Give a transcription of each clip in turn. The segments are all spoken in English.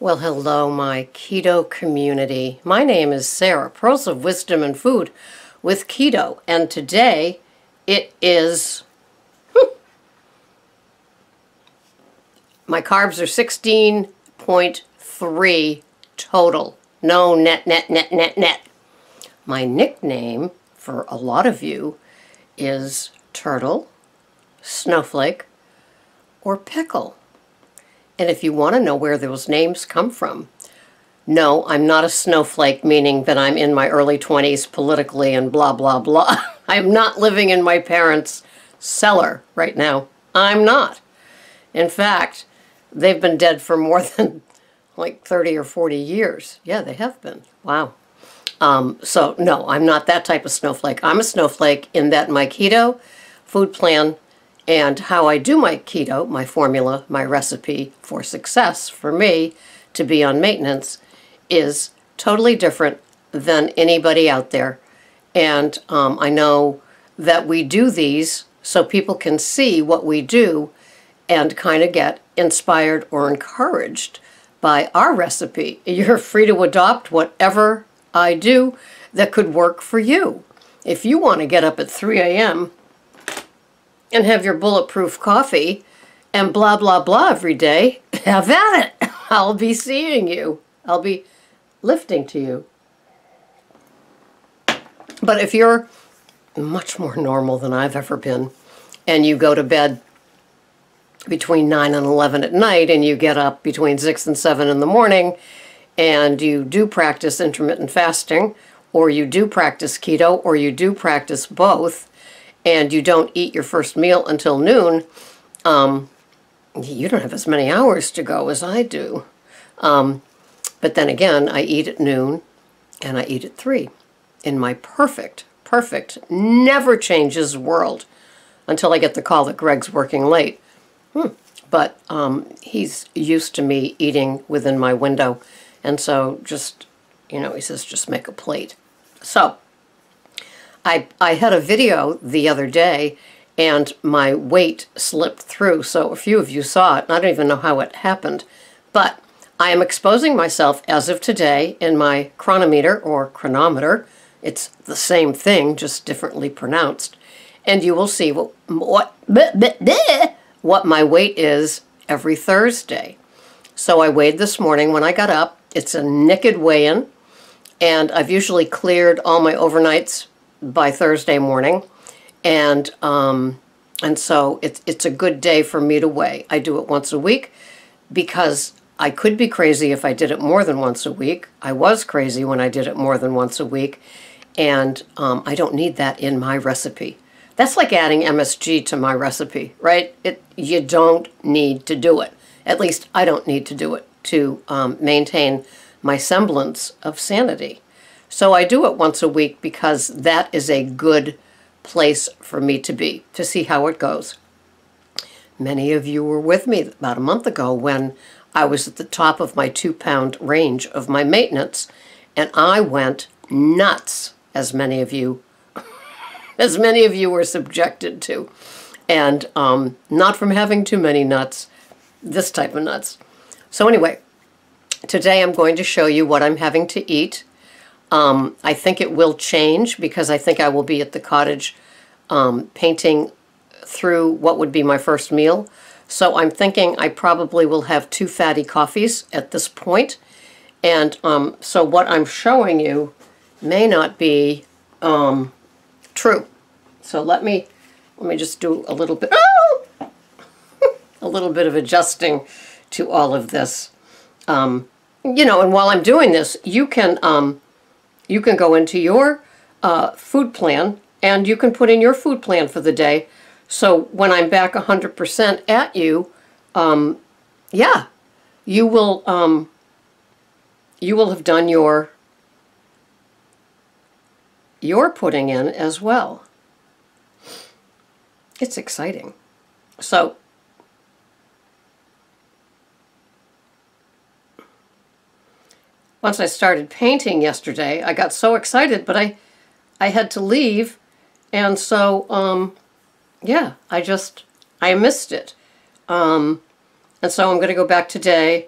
Well, hello, my keto community. My name is Sarah, Pearls of Wisdom and Food with Keto, and today it is, my carbs are 16.3 total. No net. My nickname for a lot of you is Turtle, Snowflake, or Pickle. And if you want to know where those names come from, no, I'm not a snowflake, meaning that I'm in my early 20s politically and blah, blah, blah. I'm not living in my parents' cellar right now. I'm not. In fact, they've been dead for more than like 30 or 40 years. Yeah, they have been. Wow. So, no, I'm not that type of snowflake. I'm a snowflake in that my keto food plan and how I do my keto, my formula, my recipe for success for me to be on maintenance is totally different than anybody out there. And I know that we do these so people can see what we do and kind of get inspired or encouraged by our recipe. You're free to adopt whatever I do that could work for you. If you want to get up at 3 a.m. and have your bulletproof coffee and blah, blah, blah every day, have at it. I'll be seeing you. I'll be lifting to you. But if you're much more normal than I've ever been, and you go to bed between 9 and 11 at night, and you get up between 6 and 7 in the morning, and you do practice intermittent fasting, or you do practice keto, or you do practice both, and you don't eat your first meal until noon, you don't have as many hours to go as I do. But then again, I eat at noon and I eat at 3 in my perfect, never changes world until I get the call that Greg's working late. But he's used to me eating within my window. And so just, he says, just make a plate. So I had a video the other day, and my weight slipped through, so a few of you saw it, and I don't even know how it happened. But I am exposing myself as of today in my chronometer or chronometer. It's the same thing, just differently pronounced. And you will see what my weight is every Thursday. So I weighed this morning when I got up. It's a naked weigh-in, and I've usually cleared all my overnights by Thursday morning, and so it's a good day for me to weigh. I do it once a week because I could be crazy if I did it more than once a week. I was crazy when I did it more than once a week, and I don't need that in my recipe. That's like adding MSG to my recipe, right? You don't need to do it. At least I don't need to do it to maintain my semblance of sanity. So I do it once a week because that is a good place for me to be, to see how it goes. Many of you were with me about a month ago when I was at the top of my 2-pound range of my maintenance, and I went nuts, as many of you were subjected to. And not from having too many nuts, this type of nuts. So anyway, today I'm going to show you what I'm having to eat. I think it will change because I think I will be at the cottage painting through what would be my first meal. So I'm thinking I probably will have 2 fatty coffees at this point. And so what I'm showing you may not be true. So let me just do a little bit, a little bit of adjusting to all of this. And while I'm doing this, you can go into your food plan, and you can put in your food plan for the day. So when I'm back 100% at you, yeah, you will have done your putting in as well. It's exciting. So once I started painting yesterday, I got so excited, but I had to leave, and so yeah, I missed it. And so I'm going to go back today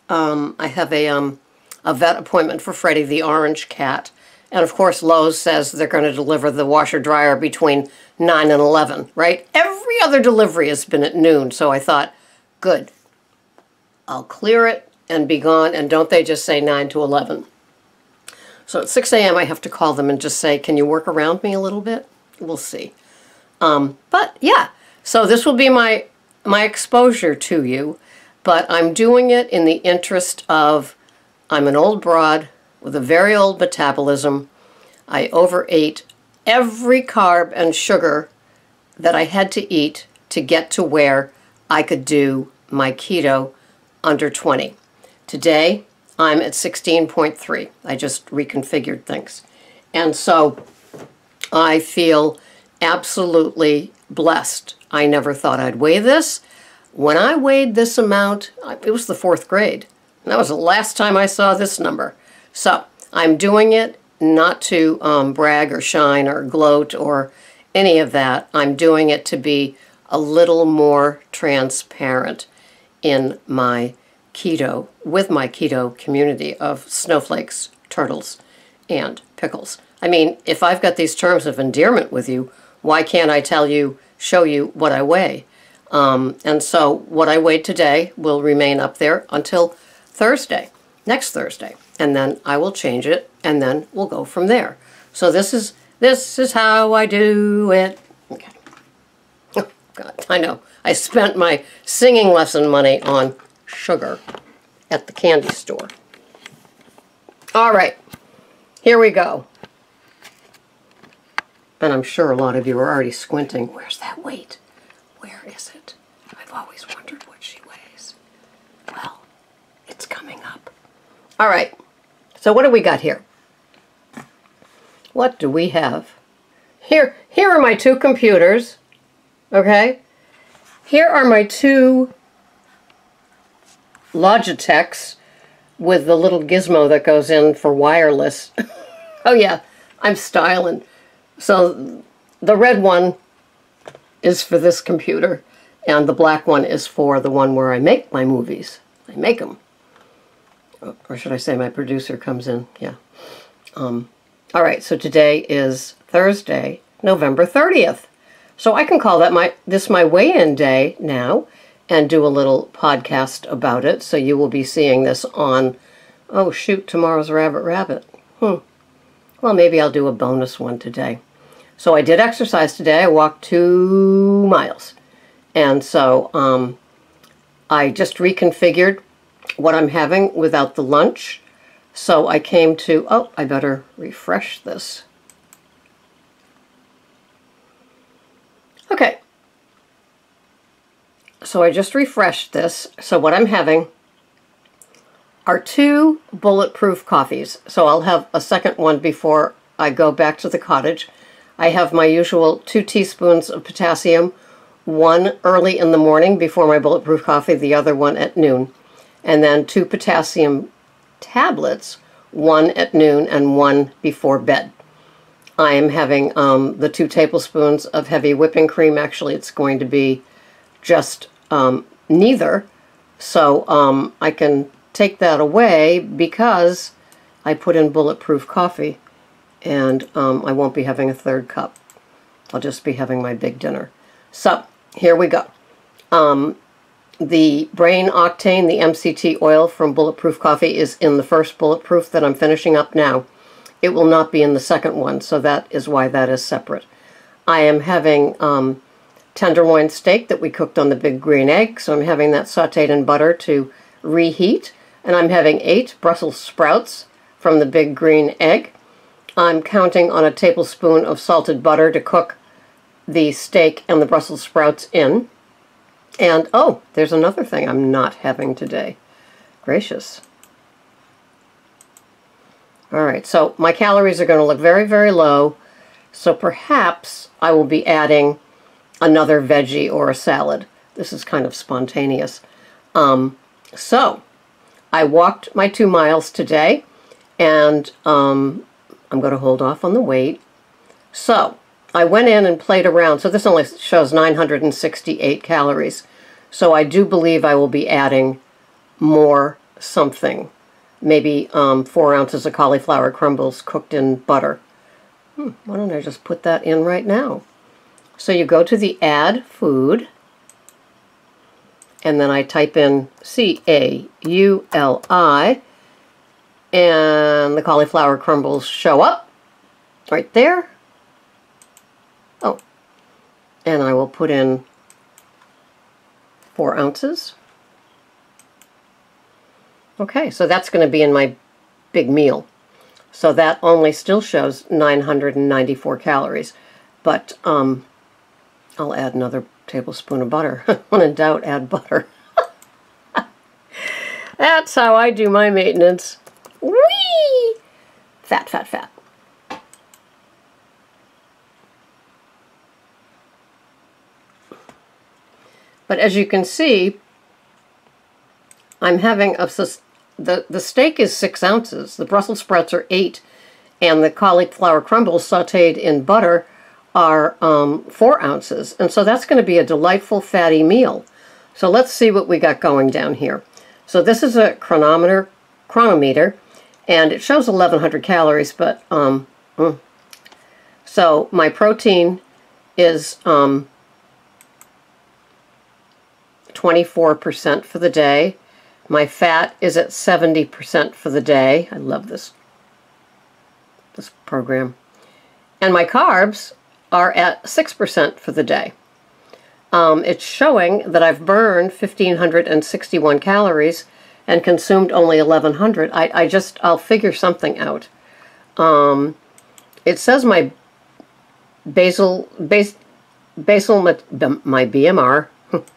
I have a vet appointment for Freddie, the orange cat. And of course, Lowe's says they're going to deliver the washer dryer between 9 and 11, right? Every other delivery has been at noon. So I thought, good, I'll clear it and be gone. And don't they just say 9 to 11? So at 6 a.m. I have to call them and just say, can you work around me a little bit? We'll see. But yeah, so this will be my exposure to you. But I'm doing it in the interest of, I'm an old broad with a very old metabolism. I overate every carb and sugar that I had to eat to get to where I could do my keto under 20. Today, I'm at 16.3. I just reconfigured things. And so I feel absolutely blessed. I never thought I'd weigh this. When I weighed this amount, it was the 4th grade. And that was the last time I saw this number. So I'm doing it not to brag or shine or gloat or any of that. I'm doing it to be a little more transparent in my keto, with my keto community of snowflakes, turtles, and pickles. I mean, if I've got these terms of endearment with you, why can't I tell you, show you what I weigh? And so what I weighed today will remain up there until Thursday, next Thursday. And then I will change it, and then we'll go from there. So this is how I do it. Okay. Oh, God, I know. I spent my singing lesson money on sugar at the candy store. All right, here we go. And I'm sure a lot of you are already squinting. Where's that weight? Where is it? I've always wondered what she weighs. Well, it's coming up. All right, so what do we got here? What do we have? Here are my 2 computers, okay? Here are my 2 Logitechs with the little gizmo that goes in for wireless. Oh yeah, I'm styling. So the red one is for this computer, and the black one is for the one where I make my movies. I make them. Or should I say my producer comes in? Yeah. All right, so today is Thursday, November 30th. So I can call that my weigh-in day now and do a little podcast about it. So you will be seeing this on, oh shoot, tomorrow's Rabbit. Well, maybe I'll do a bonus one today. So I did exercise today. I walked 2 miles. And so I just reconfigured what I'm having without the lunch. So I came to, oh, I better refresh this. Okay. So I just refreshed this. So what I'm having are 2 bulletproof coffees. So I'll have a second one before I go back to the cottage. I have my usual 2 teaspoons of potassium, one early in the morning before my bulletproof coffee, the other one at noon. And then 2 potassium tablets, one at noon and one before bed. I am having the 2 tablespoons of heavy whipping cream. Actually, it's going to be just neither. So I can take that away because I put in bulletproof coffee, and I won't be having a 3rd cup. I'll just be having my big dinner. So here we go. The Brain Octane, the MCT oil from Bulletproof Coffee, is in the first Bulletproof that I'm finishing up now. It will not be in the second one, so that is why that is separate. I am having tenderloin steak that we cooked on the big green egg, so I'm having that sauteed in butter to reheat. And I'm having 8 Brussels sprouts from the big green egg. I'm counting on a tablespoon of salted butter to cook the steak and the Brussels sprouts in. And, oh, there's another thing I'm not having today. Gracious. All right, so my calories are going to look very, very low. So perhaps I will be adding another veggie or a salad. This is kind of spontaneous. So I walked my 2 miles today, and I'm going to hold off on the weight. So I went in and played around. So this only shows 968 calories. So I do believe I will be adding more something. Maybe 4 ounces of cauliflower crumbles cooked in butter. Why don't I just put that in right now? So you go to the Add Food, and then I type in C-A-U-L-I, and the cauliflower crumbles show up right there. Oh, and I will put in 4 ounces. Okay, so that's going to be in my big meal. So that only still shows 994 calories. But I'll add another tablespoon of butter. When in doubt, add butter. That's how I do my maintenance. Whee! Fat, fat, fat. But as you can see, I'm having the steak is 6 ounces, the Brussels sprouts are 8, and the cauliflower crumbles sautéed in butter are 4 ounces. And so that's going to be a delightful fatty meal. So let's see what we got going down here. So this is a chronometer, and it shows 1,100 calories, but so my protein is 24% for the day. My fat is at 70% for the day. I love this program. And my carbs are at 6% for the day. It's showing that I've burned 1,561 calories and consumed only 1,100. I'll figure something out. It says my my BMR,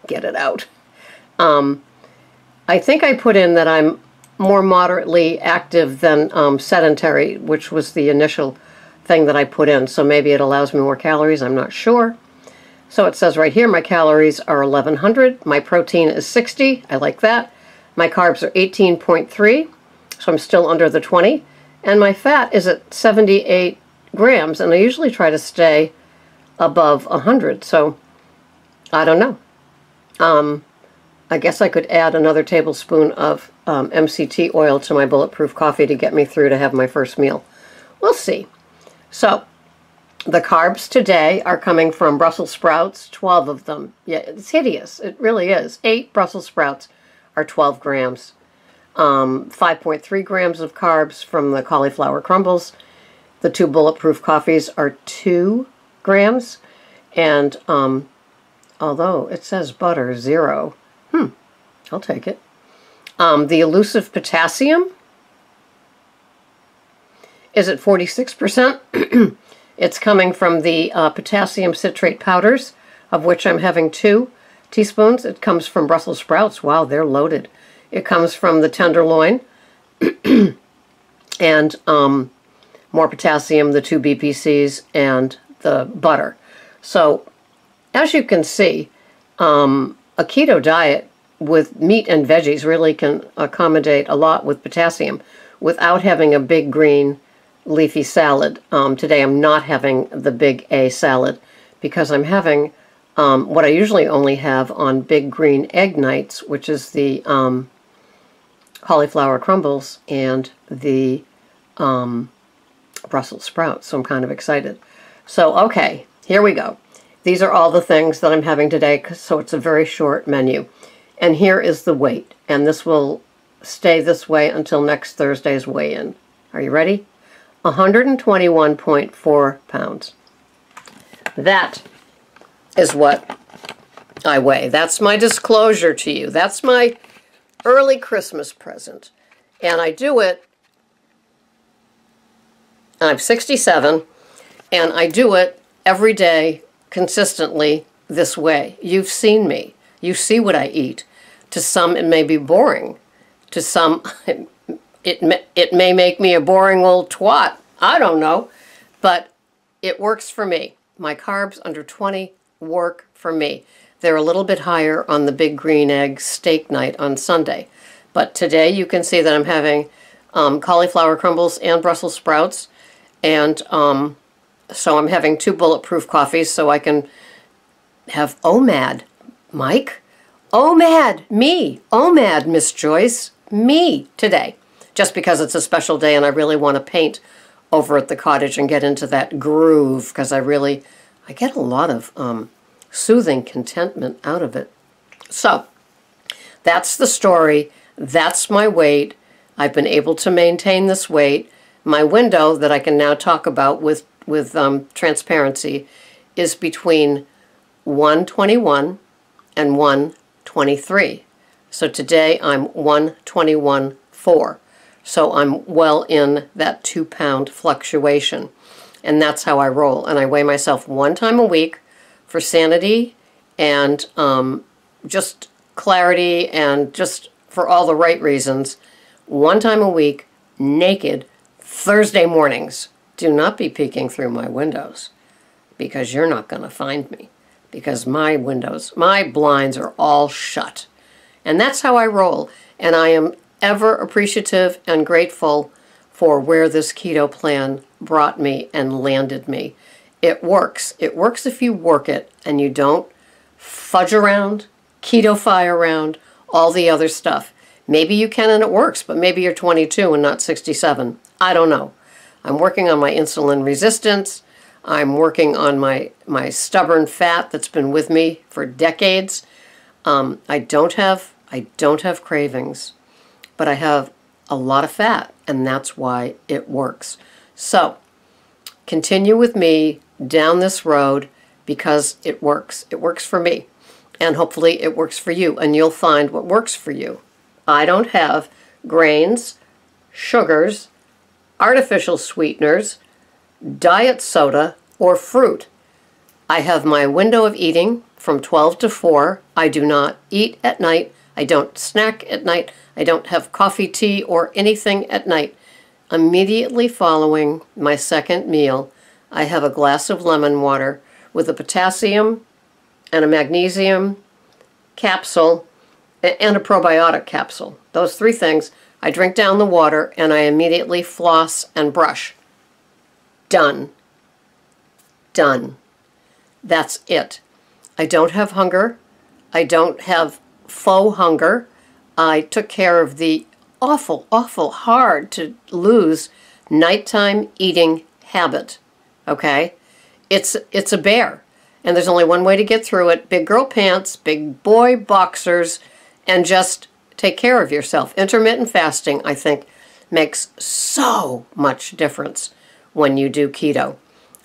get it out. I think I put in that I'm more moderately active than sedentary, which was the initial thing that I put in. So maybe it allows me more calories. I'm not sure. So it says right here, my calories are 1,100. My protein is 60. I like that. My carbs are 18.3. So I'm still under the 20. And my fat is at 78 grams. And I usually try to stay above 100. So I don't know. I guess I could add another tablespoon of MCT oil to my bulletproof coffee to get me through to have my first meal. We'll see. So the carbs today are coming from Brussels sprouts, 12 of them. Yeah, it's hideous. It really is. 8 Brussels sprouts are 12 grams. 5.3 grams of carbs from the cauliflower crumbles. The 2 bulletproof coffees are 2 grams. And although it says butter, 0. I'll take it. The elusive potassium is at 46%. It's coming from the potassium citrate powders, of which I'm having 2 teaspoons. It comes from Brussels sprouts. Wow, they're loaded. It comes from the tenderloin and more potassium, the 2 BPCs, and the butter. So, as you can see, a keto diet with meat and veggies really can accommodate a lot with potassium without having a big green leafy salad. Today I'm not having the big A salad because I'm having what I usually only have on big green egg nights, which is the cauliflower crumbles and the Brussels sprouts. So I'm kind of excited. So, okay, here we go. These are all the things that I'm having today, so it's a very short menu. And here is the weight, and this will stay this way until next Thursday's weigh-in. Are you ready? 121.4 pounds. That is what I weigh. That's my disclosure to you. That's my early Christmas present. And I do it, I'm 67, and I do it every day consistently this way. You've seen me. You see what I eat. To some, it may be boring. To some, it may make me a boring old twat. I don't know. But it works for me. My carbs under 20 work for me. They're a little bit higher on the big green egg steak night on Sunday. But today you can see that I'm having cauliflower crumbles and Brussels sprouts. And so I'm having 2 bulletproof coffees so I can have OMAD. Mike? OMAD, me. OMAD, Miss Joyce. me today, just because it's a special day and I really want to paint over at the cottage and get into that groove, because I get a lot of soothing contentment out of it. So that's the story. That's my weight. I've been able to maintain this weight. My window that I can now talk about with transparency is between 121 and 123. So today I'm 121.4. So I'm well in that 2-pound fluctuation. And that's how I roll. And I weigh myself one time a week for sanity and just clarity and just for all the right reasons. One time a week, naked, Thursday mornings. Do not be peeking through my windows, because you're not going to find me, because my blinds are all shut. And that's how I roll. And I am ever appreciative and grateful for where this keto plan brought me and landed me. It works. It works if you work it and you don't fudge around, keto-fy around, all the other stuff. Maybe you can and it works, but maybe you're 22 and not 67. I don't know. I'm working on my insulin resistance. I'm working on my stubborn fat that's been with me for decades. I don't have cravings, but I have a lot of fat, and that's why it works. So continue with me down this road, because it works. It works for me, and hopefully it works for you, and you'll find what works for you. I don't have grains, sugars, artificial sweeteners, diet soda, or fruit. I have my window of eating from 12 to 4. I do not eat at night. I don't snack at night. I don't have coffee, tea, or anything at night. Immediately following my second meal, I have a glass of lemon water with a potassium and a magnesium capsule and a probiotic capsule. Those 3 things. I drink down the water and I immediately floss and brush. Done. Done. That's it. I don't have hunger. I don't have faux hunger. I took care of the awful, awful hard to lose nighttime eating habit. Okay? It's a bear. And there's only one way to get through it. Big girl pants, big boy boxers, and just take care of yourself. Intermittent fasting, I think, makes so much difference when you do keto.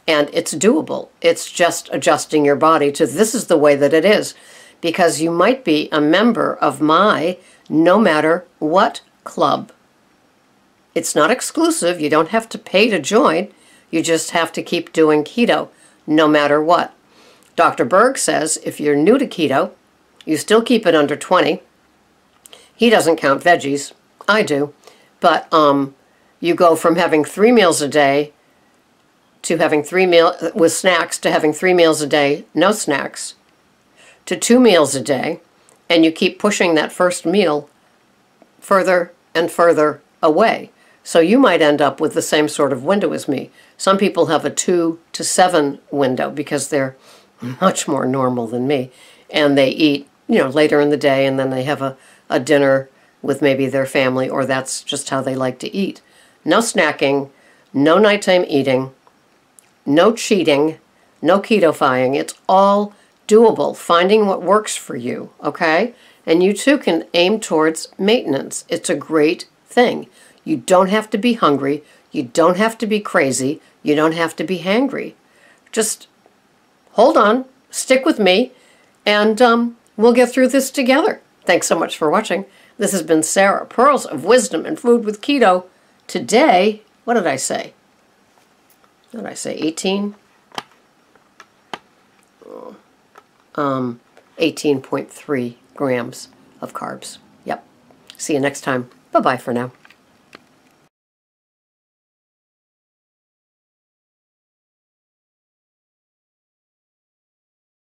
And it's doable. It's just adjusting your body to this is the way that it is. Because you might be a member of my no matter what club. It's not exclusive. You don't have to pay to join. You just have to keep doing keto no matter what. Dr. Berg says if you're new to keto, you still keep it under 20. He doesn't count veggies. I do. But you go from having 3 meals a day to having 3 meals with snacks to having 3 meals a day, no snacks, to 2 meals a day, and you keep pushing that first meal further and further away. So you might end up with the same sort of window as me. Some people have a 2 to 7 window because they're much more normal than me, and they eat, later in the day, and then they have a dinner with maybe their family, or that's just how they like to eat. No snacking, no nighttime eating, no cheating, no keto-fying. It's all doable, finding what works for you, okay? And you too can aim towards maintenance. It's a great thing. You don't have to be hungry. You don't have to be crazy. You don't have to be hangry. Just hold on, stick with me, and we'll get through this together. Thanks so much for watching. This has been Sarah, Pearls of Wisdom and Food with Keto. Today, what did I say? What did I say, 18? 18.3 grams of carbs. Yep. See you next time. Bye-bye for now.